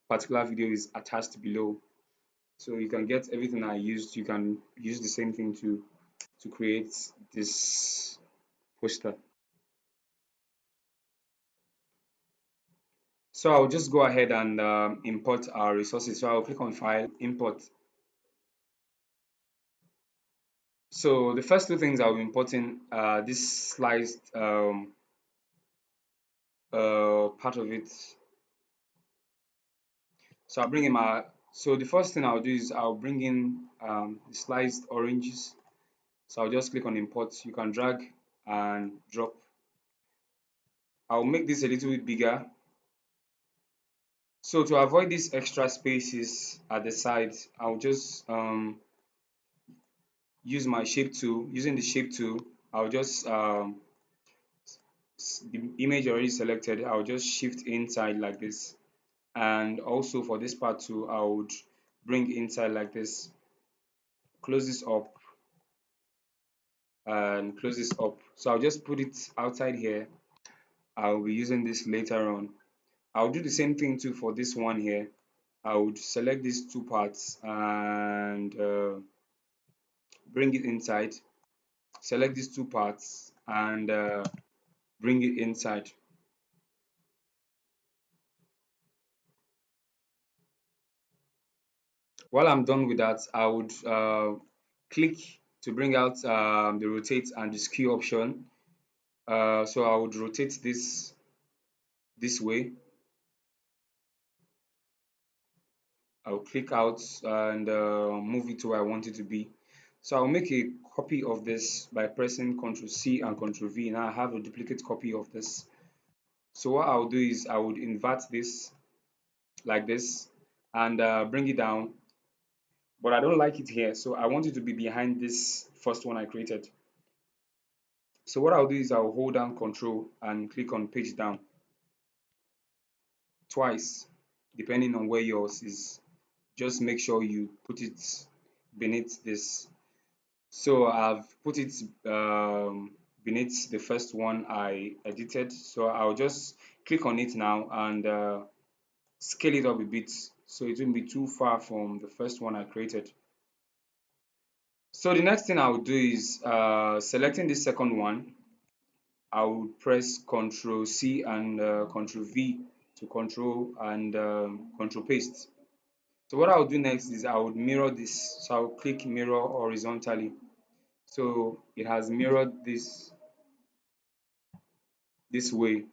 particular video is attached below. So you can get everything I used. You can use the same thing to create this poster. So I'll just go ahead and import our resources. So I'll click on File, Import. So the first two things I'll be importing this sliced part of it. So I'll bring in my. So the first thing I'll do is I'll bring in the sliced oranges. So I'll just click on Import. You can drag and drop. I'll make this a little bit bigger. So to avoid these extra spaces at the sides, I'll just use my shape tool. Using the shape tool, I'll just the image already selected, I'll just shift inside like this. And also for this part too, I would bring inside like this, close this up and close this up. So I'll just put it outside here. I'll be using this later on. I'll do the same thing too for this one here. I would select these two parts and bring it inside. Select these two parts and bring it inside. While I'm done with that, I would click to bring out the rotate and the skew option. So I would rotate this way. I'll click out and move it to where I want it to be. So I'll make a copy of this by pressing Ctrl C and Ctrl V. Now I have a duplicate copy of this. So what I'll do is I would invert this like this and bring it down. But I don't like it here, so I want it to be behind this first one I created. So what I'll do is I'll hold down Control and click on Page Down twice, depending on where yours is. Just make sure you put it beneath this. So I've put it beneath the first one I edited. So I'll just click on it now and scale it up a bit so it won't be too far from the first one I created. So the next thing I'll do is selecting the second one. I would press Ctrl C and Ctrl V to control and control paste. So what I'll do next is I would mirror this. So I'll click mirror horizontally. So it has mirrored this way.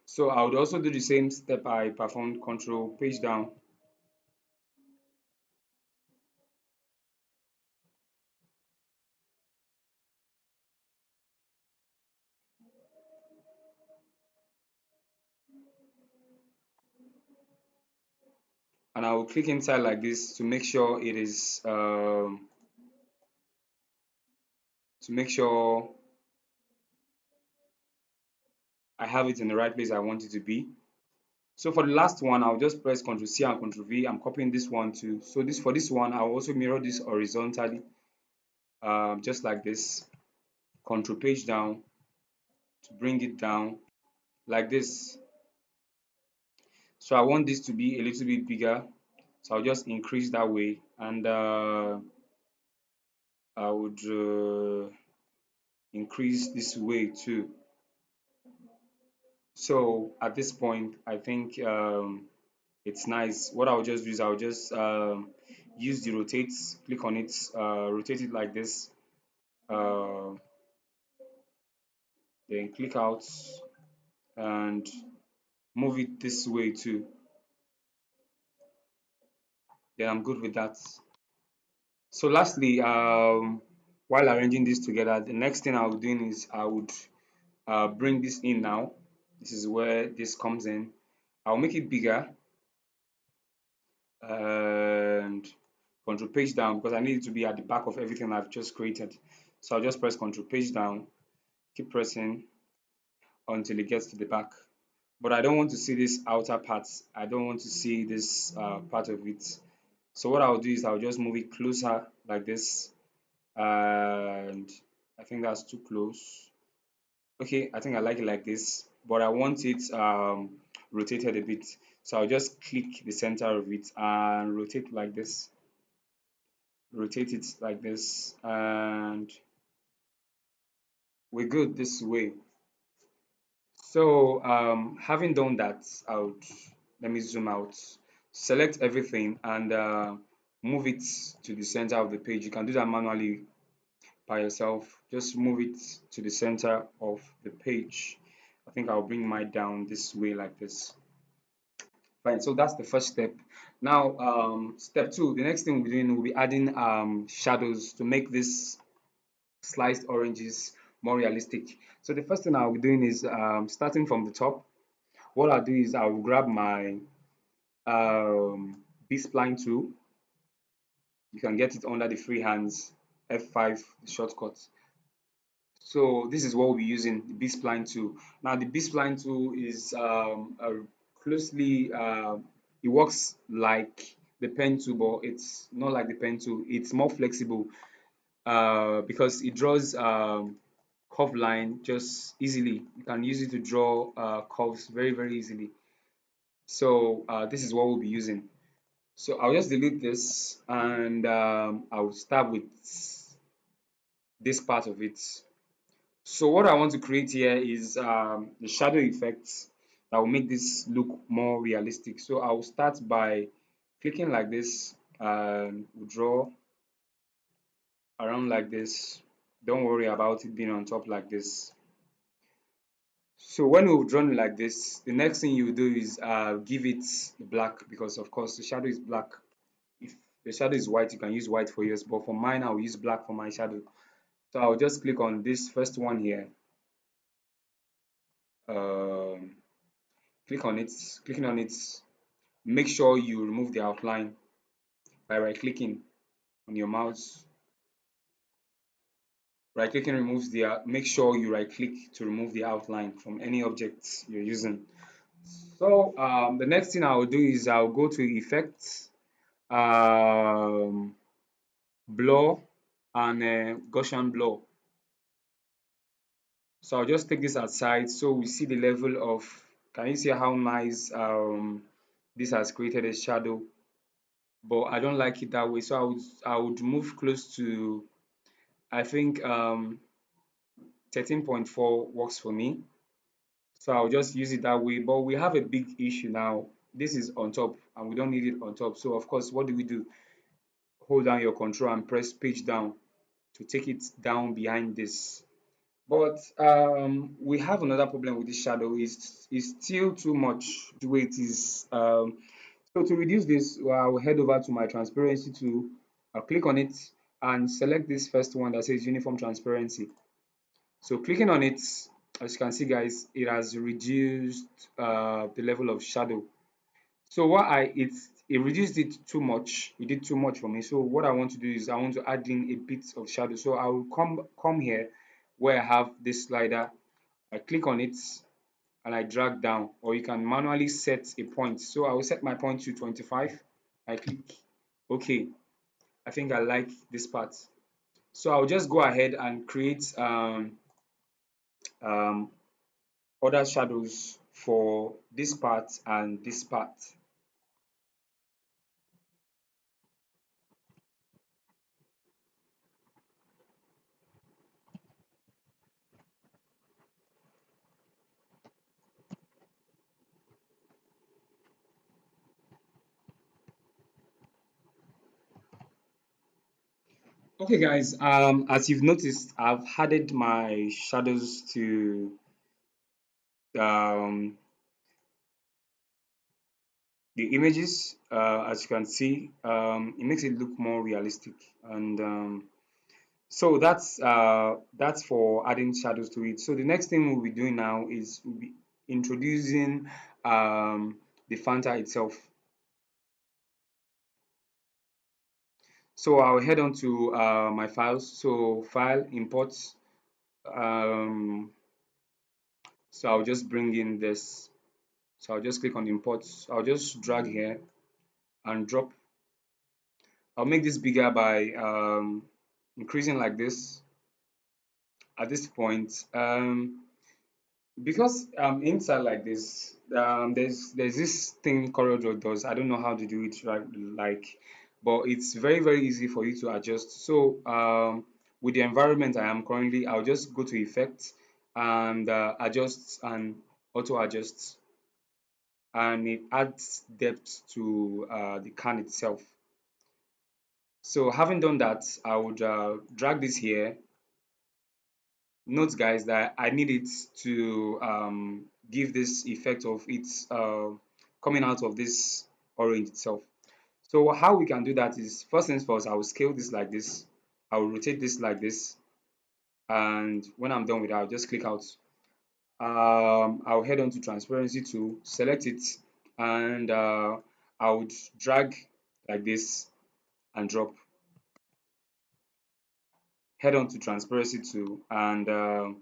So I would also do the same step I performed, control page down. And I will click inside like this to make sure it is to make sure I have it in the right place I want it to be. So for the last one, I'll just press Ctrl C and Ctrl V. I'm copying this one too. So this for this one, I'll also mirror this horizontally, just like this. Ctrl page down to bring it down like this. So I want this to be a little bit bigger. So I'll just increase that way, and I would increase this way too. So at this point, I think it's nice. What I'll just do is I'll just use the rotate, click on it, rotate it like this, uh, then click out and move it this way too. Then I'm good with that. So lastly, while arranging this together, the next thing I'll be doing is I would bring this in now. This is where this comes in. I'll make it bigger and control page down because I need it to be at the back of everything I've just created. So I'll just press control page down, keep pressing until it gets to the back. But I don't want to see this outer part. I don't want to see this part of it. So what I'll do is I'll just move it closer like this. And I think that's too close. Okay, I think I like it like this. But I want it rotated a bit. So I'll just click the center of it and rotate it like this, and we're good this way. So having done that, let me zoom out, select everything, and move it to the center of the page. You can do that manually by yourself. Just move it to the center of the page. I think I'll bring mine down this way like this. Fine, so that's the first step. Now, step two, the next thing we'll be doing, we'll be adding shadows to make this sliced oranges more realistic. So the first thing I'll be doing is starting from the top. What I'll do is I'll grab my B-spline tool. You can get it under the free hands F5 shortcut. So this is what we'll be using, the B-spline tool. Now the B-spline tool is closely, it works like the pen tool, but it's not like the pen tool. It's more flexible because it draws curve line just easily. You can use it to draw curves very, very easily. So this is what we'll be using. So I'll just delete this, and I'll start with this part of it. So what I want to create here is the shadow effects that will make this look more realistic. So I'll start by clicking like this and draw around like this. Don't worry about it being on top like this. So when we've drawn it like this, the next thing you do is give it black, because of course the shadow is black. If the shadow is white, you can use white for yours, but for mine I'll use black for my shadow. So I'll just click on this first one here. Um, Click on it. Clicking on it, make sure you remove the outline by right clicking on your mouse. Right clicking removes the make sure you right click to remove the outline from any object you're using. So the next thing I'll do is I'll go to effects, um, blur, and Gaussian blur. So I'll just take this aside so we see the level of, can you see how nice this has created a shadow? But I don't like it that way, so I would move close to, I think 13.4 works for me. So I'll just use it that way. But we have a big issue now. This is on top and we don't need it on top. So of course, what do? Hold down your control and press page down to take it down behind this. But we have another problem with this shadow. It's still too much the way it is. So to reduce this, I'll head over to my transparency tool. I'll click on it and select this first one that says uniform transparency. So clicking on it, as you can see guys, it has reduced the level of shadow. So what it reduced it too much. It did too much for me. So what I want to do is I want to add in a bit of shadow. So I will come here where I have this slider. I click on it and I drag down, or you can manually set a point. So I will set my point to 25. I click OK. I think I like this part. So I'll just go ahead and create um, other shadows for this part and this part. Okay guys, as you've noticed, I've added my shadows to um, the images. As you can see, it makes it look more realistic, and so that's for adding shadows to it. So the next thing we'll be doing now is we'll be introducing the Fanta itself. So I'll head on to my files. So file, import. Um, so I'll just bring in this. So I'll just click on import. I'll just drag here and drop. I'll make this bigger by increasing like this at this point. because inside like this, there's this thing CorelDRAW does. I don't know how to do it right, like, but it's very very easy for you to adjust. So with the environment I am currently, I'll just go to effect and adjust and auto adjust, and it adds depth to the can itself. So having done that, I would drag this here. Note guys that I need it to give this effect of it coming out of this orange itself. So how we can do that is, first things first, I will scale this like this, I will rotate this like this, and when I'm done with that, I'll just click out. I'll head on to transparency to select it, and I would drag like this and drop. Head on to transparency to, and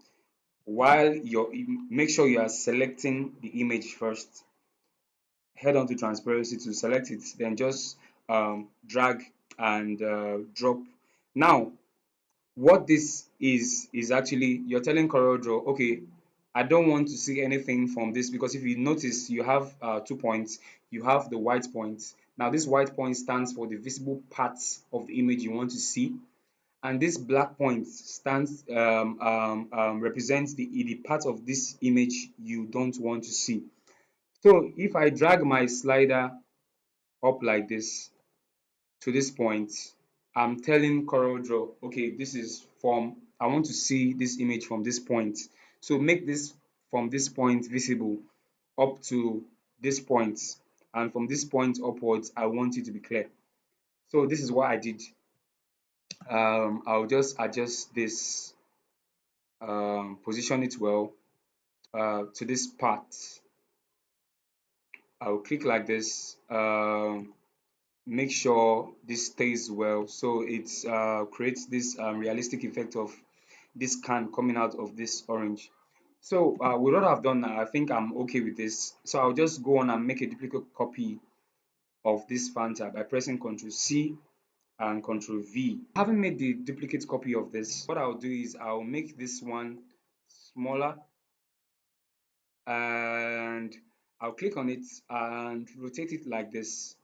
while you're, make sure you are selecting the image first. Head on to transparency to select it, then just drag and drop. Now what this is actually, you're telling CorelDRAW, okay, I don't want to see anything from this, because if you notice, you have 2 points. You have the white point. Now this white point stands for the visible parts of the image you want to see, and this black point stands represents the part of this image you don't want to see. So if I drag my slider up like this to this point, I'm telling CorelDRAW, okay, this is from, I want to see this image from this point. So make this from this point visible up to this point, and from this point upwards, I want it to be clear. So this is what I did. I'll just adjust this, position it well to this part. I'll click like this. Make sure this stays well, so it creates this realistic effect of this can coming out of this orange. So with what I've done now, I think I'm okay with this. So I'll just go on and make a duplicate copy of this Fanta by pressing Ctrl C and Ctrl V. Having made the duplicate copy of this, what I'll do is I'll make this one smaller, and I'll click on it and rotate it like this,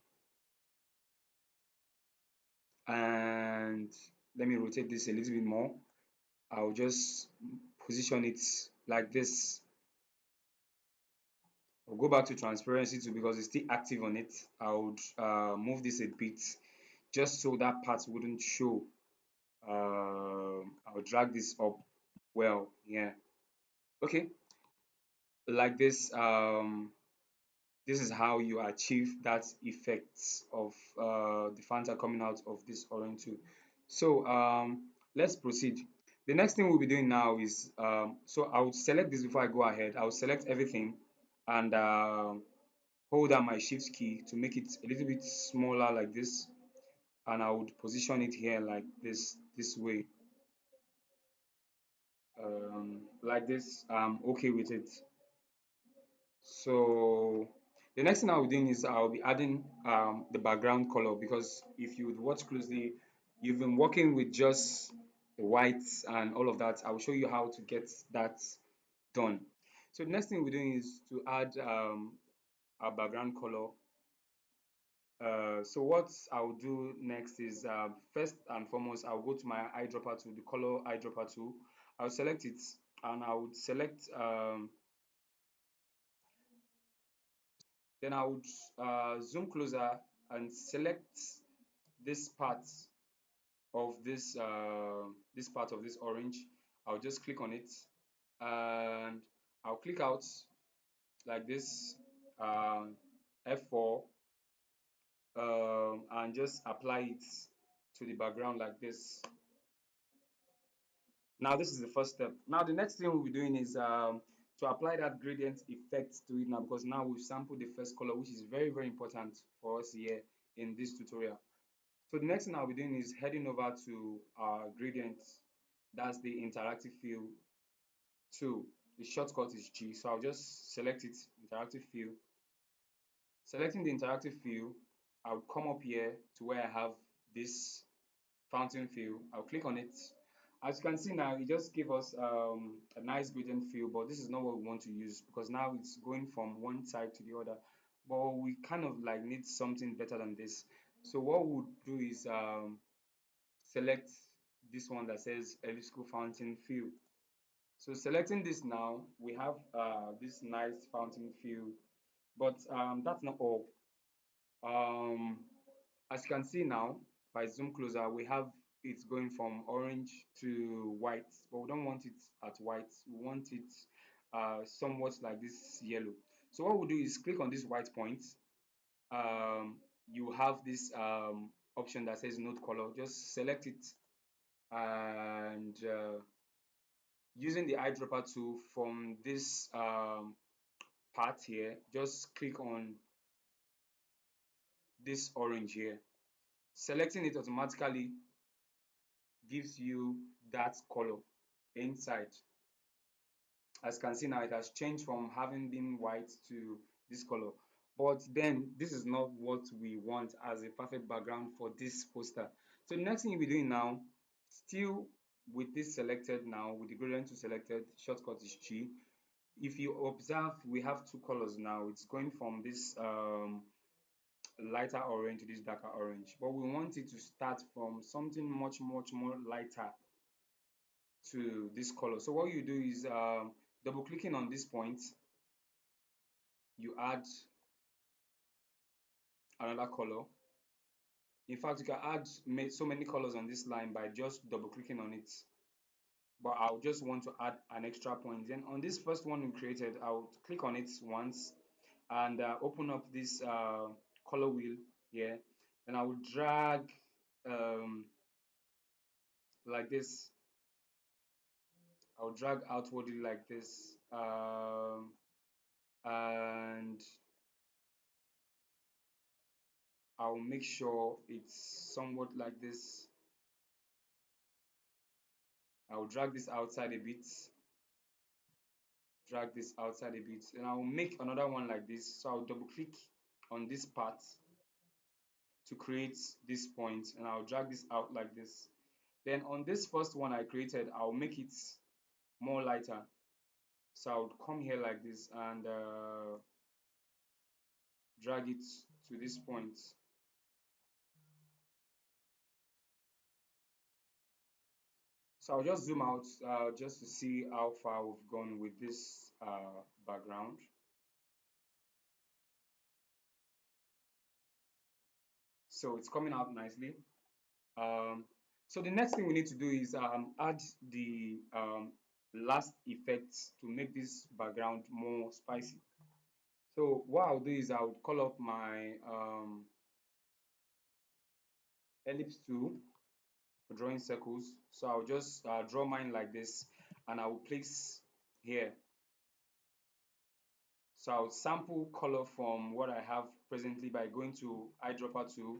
and let me rotate this a little bit more. I'll just position it like this. I'll go back to transparency too, because it's still active on it. I would move this a bit just so that part wouldn't show. I'll drag this up well, yeah. Okay, like this. This is how you achieve that effect of the Fanta coming out of this orange too. So let's proceed. The next thing we'll be doing now is, so I'll select this before I go ahead. I'll select everything and hold down my shift key to make it a little bit smaller like this, and I would position it here like this way, like this. I'm okay with it. So the next thing I'll be doing is I'll be adding the background color, because if you would watch closely, you've been working with just the whites and all of that. I'll show you how to get that done. So the next thing we're doing is to add our background color. So what I'll do next is, first and foremost, I'll go to my eyedropper tool, the color eyedropper tool. I'll select it, and I would select, then I would zoom closer and select this part of this part of this orange. I'll just click on it, and I'll click out like this, F4, and just apply it to the background like this. Now this is the first step. Now the next thing we'll be doing is to apply that gradient effect to it now, because now we've sampled the first color, which is very very important for us here in this tutorial. So the next thing I'll be doing is heading over to our gradient. That's the interactive fill tool. The shortcut is G. So I'll just select it, interactive fill. Selecting the interactive fill, I'll come up here to where I have this fountain fill. I'll click on it, As you can see now, it just gave us a nice gradient feel, but this is not what we want to use because now it's going from one side to the other. But we kind of like need something better than this. So what we'll do is select this one that says elliptical fountain fill. So selecting this now, we have this nice fountain fill, but that's not all. Um, as you can see now, if I zoom closer, we have it going from orange to white, but we don't want it at white. We want it somewhat like this yellow. So what we'll do is click on this white point. You have this option that says node color. Just select it and using the eyedropper tool from this part here, just click on this orange here. Selecting it automatically gives you that color inside. As you can see now, it has changed from having been white to this color. But then this is not what we want as a perfect background for this poster. So the next thing you'll be doing now, still with this selected now, with the gradient tool selected, shortcut is G. If you observe, we have two colors now. It's going from this lighter orange to this darker orange, but we want it to start from something much more lighter to this color. So what you do is double clicking on this point, you add another color. In fact, you can add so many colors on this line by just double clicking on it, but I'll just want to add an extra point. Then on this first one we created, I'll click on it once and open up this color wheel here. Then I will drag um, like this. I'll drag outwardly like this, and I'll make sure it's somewhat like this. I'll drag this outside a bit, drag this outside a bit, and I'll make another one like this. So I'll double click on this part to create this point, and I'll drag this out like this. Then on this first one I created, I'll make it more lighter. So I'll come here like this and drag it to this point. So I'll just zoom out just to see how far we've gone with this background. So it's coming out nicely. Um, so the next thing we need to do is add the last effects to make this background more spicy. So what I'll do is I'll call up my ellipse tool for drawing circles. So I'll just draw mine like this and I will place here. So I'll sample color from what I have presently by going to eyedropper tool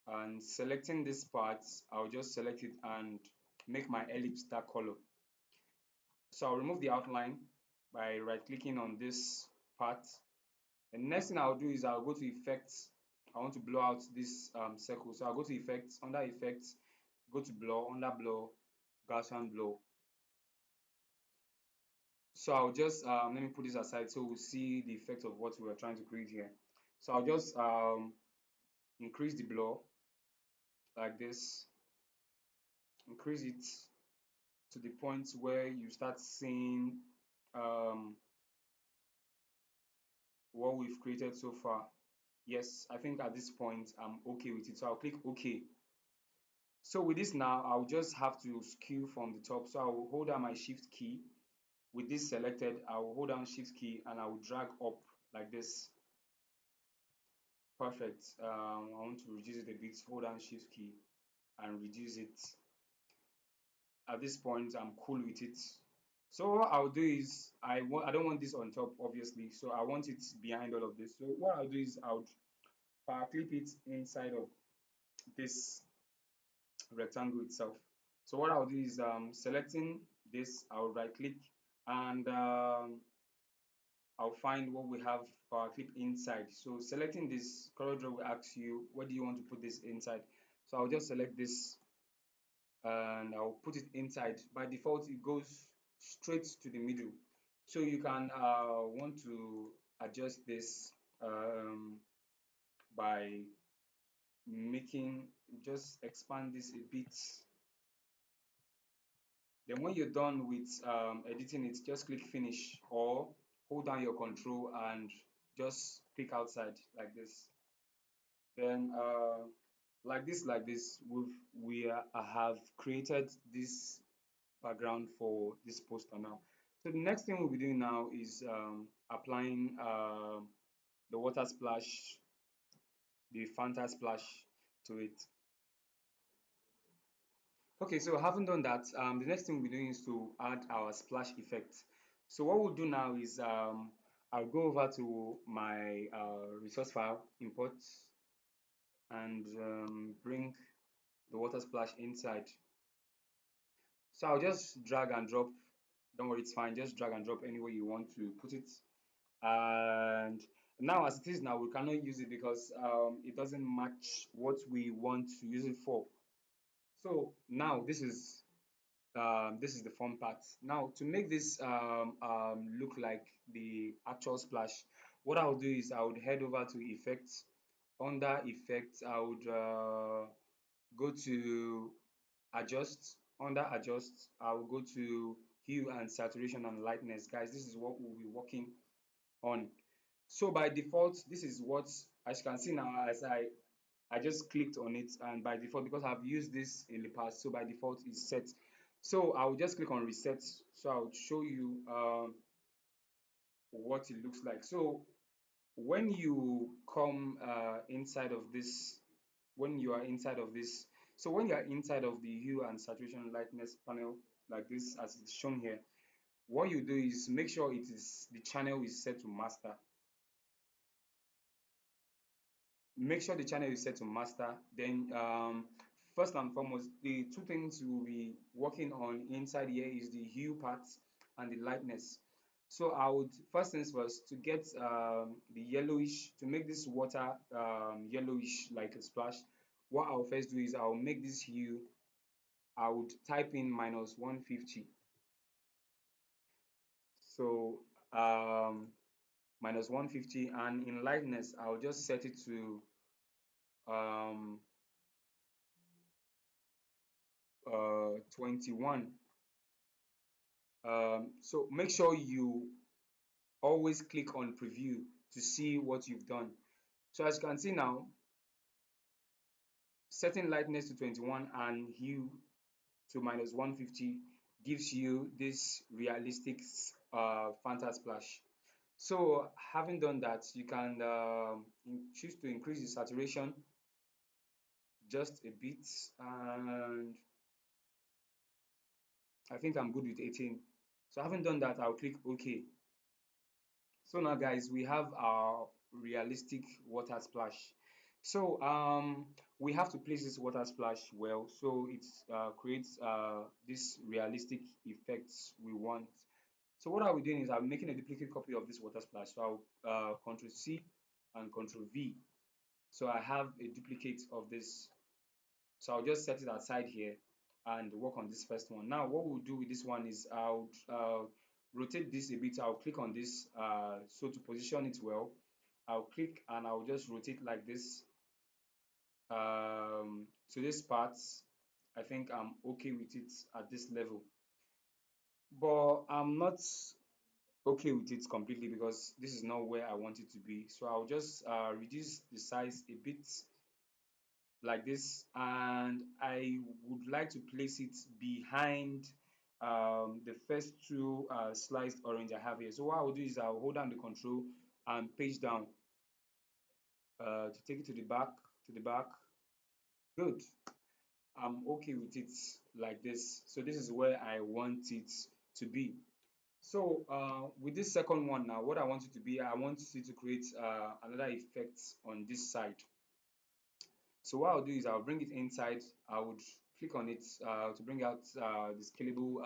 and selecting this part. I'll just select it and make my ellipse that color. So I'll remove the outline by right clicking on this part. The next thing I'll do is I'll go to effects. I want to blow out this circle. So I'll go to effects, under effects, go to blur, under blur, Gaussian blur. So I'll just let me put this aside so we'll see the effect of what we are trying to create here. So I'll just increase the blur like this, increase it to the point where you start seeing um, what we've created so far. Yes, I think at this point I'm okay with it. So I'll click OK. So with this now, I'll just have to skew from the top. So I'll hold down my Shift key. With this selected, I will hold down Shift key and I will drag up like this. Perfect. I want to reduce it a bit. Hold down Shift key and reduce it. At this point, I'm cool with it. So what I'll do is I don't want this on top, obviously. So I want it behind all of this. So what I'll do is I'll power clip it inside of this rectangle itself. So what I'll do is selecting this, I'll right click and I'll find what we have for our clip inside. So selecting this, CorelDRAW will ask you, where do you want to put this inside? So I'll just select this and I'll put it inside. By default, it goes straight to the middle. So you can want to adjust this by making, just expand this a bit. Then when you're done with editing it, just click finish or hold down your control and just click outside like this. Then like this, have created this background for this poster now. So the next thing we'll be doing now is applying the water splash, the Fanta splash to it. Okay, so having done that, the next thing we'll be doing is to add our splash effect. So what we'll do now is I'll go over to my resource file, import, and bring the water splash inside. So I'll just drag and drop. Don't worry, it's fine. Just drag and drop anywhere you want to put it. And now, as it is now, we cannot use it because it doesn't match what we want to use it for. So now this is the fun part. Now to make this look like the actual splash, what I would do is I would head over to effects. Under effects, I would go to adjust. Under adjust, I will go to hue and saturation and lightness. Guys, this is what we'll be working on. So by default, this is what, as you can see now, as I just clicked on it, and by default, because I've used this in the past, so by default it's set. So I will just click on reset. So I'll show you what it looks like. So when you come inside of this, when you are inside of this, so when you are inside of the hue and saturation lightness panel like this, as it's shown here, what you do is make sure it is the channel is set to master. Make sure the channel is set to master. Then first and foremost, the two things we'll be working on inside here is the hue part and the lightness. So I would, first things first, to get the yellowish, to make this water yellowish like a splash, what I'll first do is I'll make this hue, I would type in minus 150. So minus 150, and in lightness I'll just set it to um 21. So make sure you always click on preview to see what you've done. So as you can see now, setting lightness to 21 and hue to minus 150 gives you this realistic Fanta splash. So having done that, you can choose to increase the saturation just a bit, and I think I'm good with 18. So having done that, I'll click OK. So now guys, we have our realistic water splash. So we have to place this water splash well, so it creates this realistic effects we want. So what I'll be doing is I'm making a duplicate copy of this water splash. So I'll Control C and Control V. So I have a duplicate of this. So I'll just set it aside here and work on this first one. Now what we'll do with this one is I'll rotate this a bit. I'll click on this, so to position it well, I'll click and I'll just rotate like this to this part. I think I'm okay with it at this level, but I'm not okay with it completely because this is not where I want it to be. So I'll just reduce the size a bit like this, and I would like to place it behind the first two sliced orange I have here. So what I will do is I'll hold down the control and page down to take it to the back. Good. I'm okay with it like this. So this is where I want it to be. So with this second one now, what I want it to be, I want it to create another effect on this side. So what I'll do is I'll bring it inside. I would click on it to bring out the scalable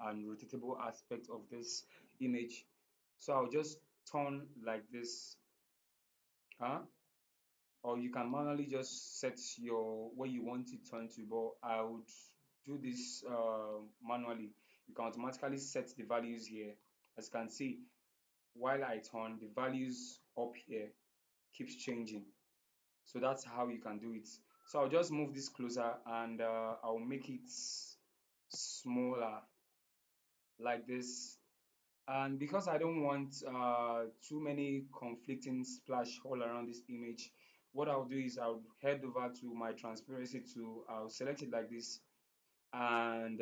and rotatable aspect of this image. So I'll just turn like this, huh? Or you can manually just set your where you want it turn to, but I would do this manually. You can automatically set the values here. As you can see, while I turn, the values up here keeps changing. So that's how you can do it. So I'll just move this closer and I'll make it smaller like this. And because I don't want too many conflicting splash all around this image, what I'll do is I'll head over to my transparency tool. I'll select it like this, and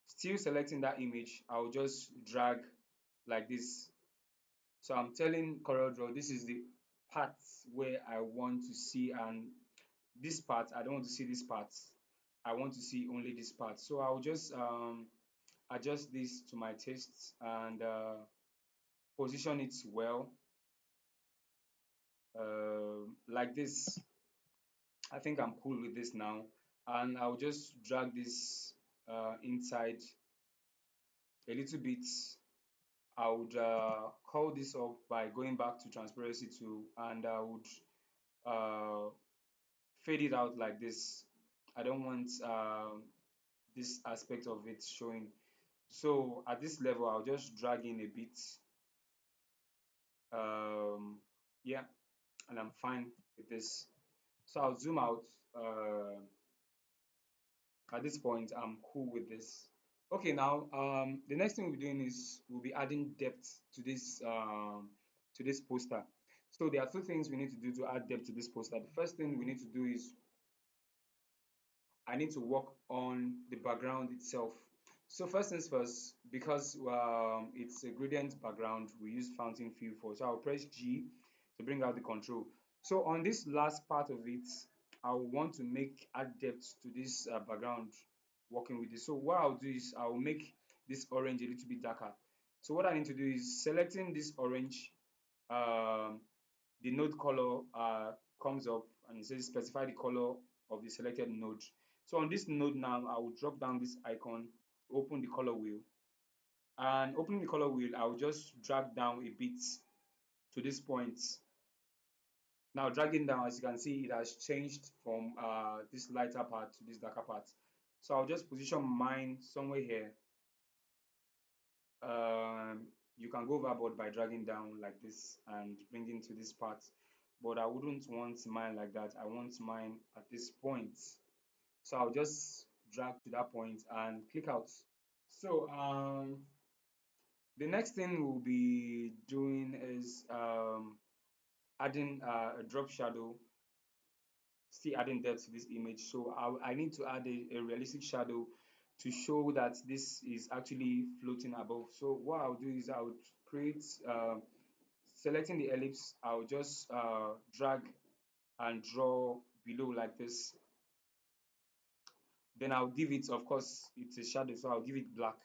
still selecting that image, I'll just drag like this. So I'm telling CorelDRAW this is the part where I want to see, and this part I don't want to see this part. I want to see only this part. So I'll just adjust this to my taste and position it well, like this. I think I'm cool with this now, and I'll just drag this inside a little bit. I would call this up by going back to transparency tool, and I would uh, fade it out like this. I don't want this aspect of it showing. So at this level, I'll just drag in a bit. Yeah, and I'm fine with this. So I'll zoom out. At this point, I'm cool with this. Okay, now the next thing we're doing is we'll be adding depth to this poster. So there are two things we need to do to add depth to this poster. The first thing we need to do is I need to work on the background itself. So first things first, because it's a gradient background, we use fountain fill for. So I'll press G to bring out the control. So on this last part of it, I want to make add depth to this background working with this. So what I'll do is I'll make this orange a little bit darker. So what I need to do is selecting this orange, um, the node color comes up and it says specify the color of the selected node. So on this node now, I will drop down this icon, open the color wheel, and opening the color wheel, I will just drag down a bit to this point. Now dragging down, as you can see, it has changed from this lighter part to this darker part. So I'll just position mine somewhere here. You can go overboard by dragging down like this and bringing to this part, but I wouldn't want mine like that. I want mine at this point. So I'll just drag to that point and click out. So the next thing we'll be doing is adding a drop shadow, still adding depth to this image. So I need to add a realistic shadow to show that this is actually floating above. So what I'll do is I would create, selecting the ellipse, I'll just drag and draw below like this. Then I'll give it, of course, it's a shadow, so I'll give it black.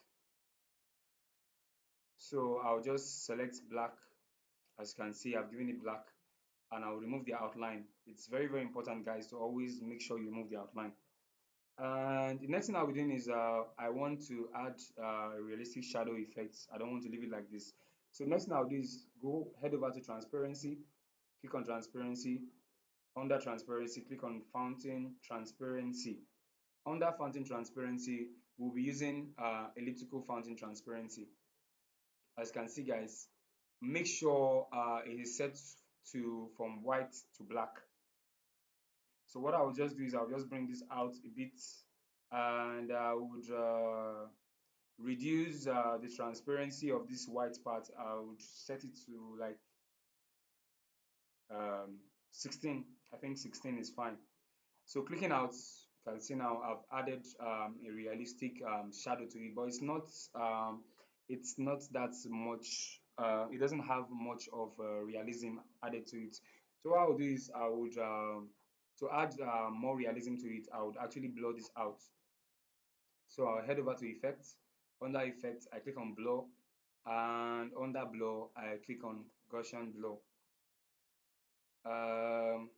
So I'll just select black. As you can see, I've given it black, and I'll remove the outline. It's very, very important, guys, to always make sure you remove the outline. And the next thing I'll be doing is I want to add realistic shadow effects. I don't want to leave it like this. So next thing I'll do is go head over to transparency, click on transparency. Under transparency, click on fountain transparency. Under fountain transparency, we'll be using elliptical fountain transparency. As you can see, guys, make sure it is set to from white to black. So what I will just do is I'll just bring this out a bit, and I would reduce the transparency of this white part. I would set it to like 16. I think 16 is fine. So clicking out, you can see now I've added a realistic shadow to it, but it's not that much. It doesn't have much of realism added to it. So what I'll do is I would to add more realism to it, I would actually blur this out. So I'll head over to effects. Under effects, I click on blur, and under blur, I click on Gaussian blur. Um,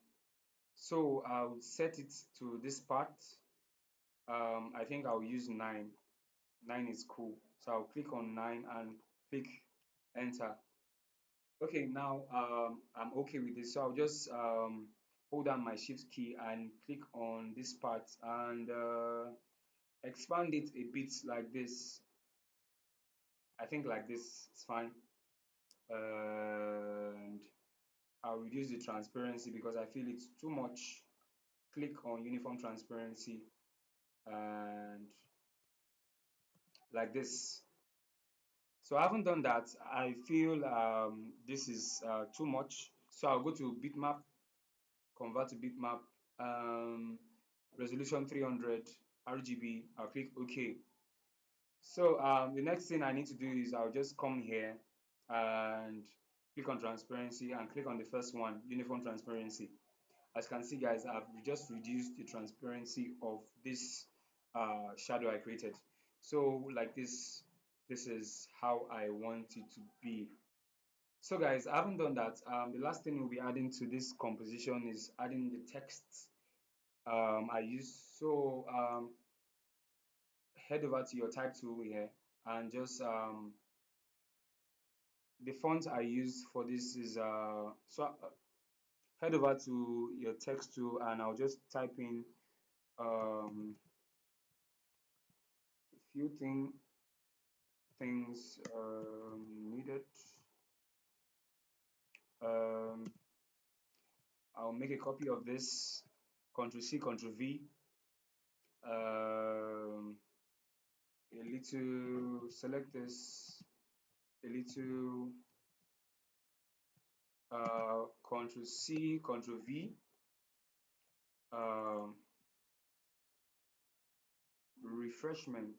so I'll set it to this part. I think I'll use 9. 9 is cool. So I'll click on 9 and click enter. Okay, now I'm okay with this. So I'll just hold down my shift key and click on this part and expand it a bit like this. I think like this is fine. And I'll reduce the transparency because I feel it's too much. Click on uniform transparency and like this. So I haven't done that. I feel this is too much. So I'll go to bitmap, convert to bitmap, resolution 300 RGB. I'll click OK. So the next thing I need to do is I'll just come here and click on transparency and click on the first one, uniform transparency. As you can see, guys, I've just reduced the transparency of this shadow I created. So like this is how I want it to be. So guys, I haven't done that. The last thing we'll be adding to this composition is adding the text I use. So head over to your type tool here and just the font I use for this is head over to your text tool and I'll just type in a few things needed. Um, I'll make a copy of this. Ctrl C, Ctrl V. A little select this. A little Ctrl C, Ctrl V. Um, refreshment.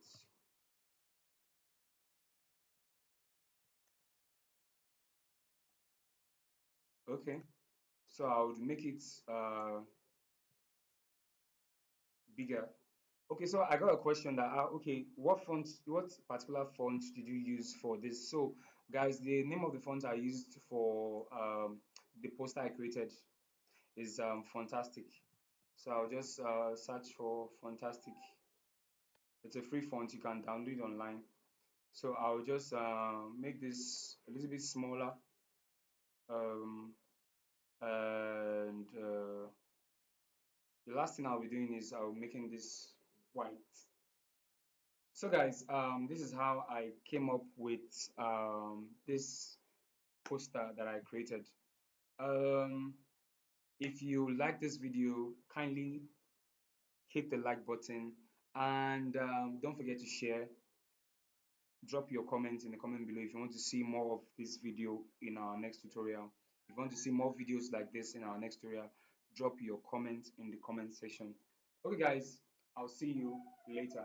Okay, so I would make it bigger. Okay, so I got a question that okay, what particular font did you use for this? So, guys, the name of the font I used for the poster I created is Fantastic. So I'll just search for Fantastic. It's a free font you can download it online. So I'll just make this a little bit smaller, um, and the last thing I'll be doing is I'll be making this white. So guys, this is how I came up with this poster that I created. Um, if you like this video, kindly hit the like button and don't forget to share. Drop your comments in the comment below if you want to see more of this video in our next tutorial. If you want to see more videos like this in our next tutorial, drop your comment in the comment section. Okay guys, I'll see you later.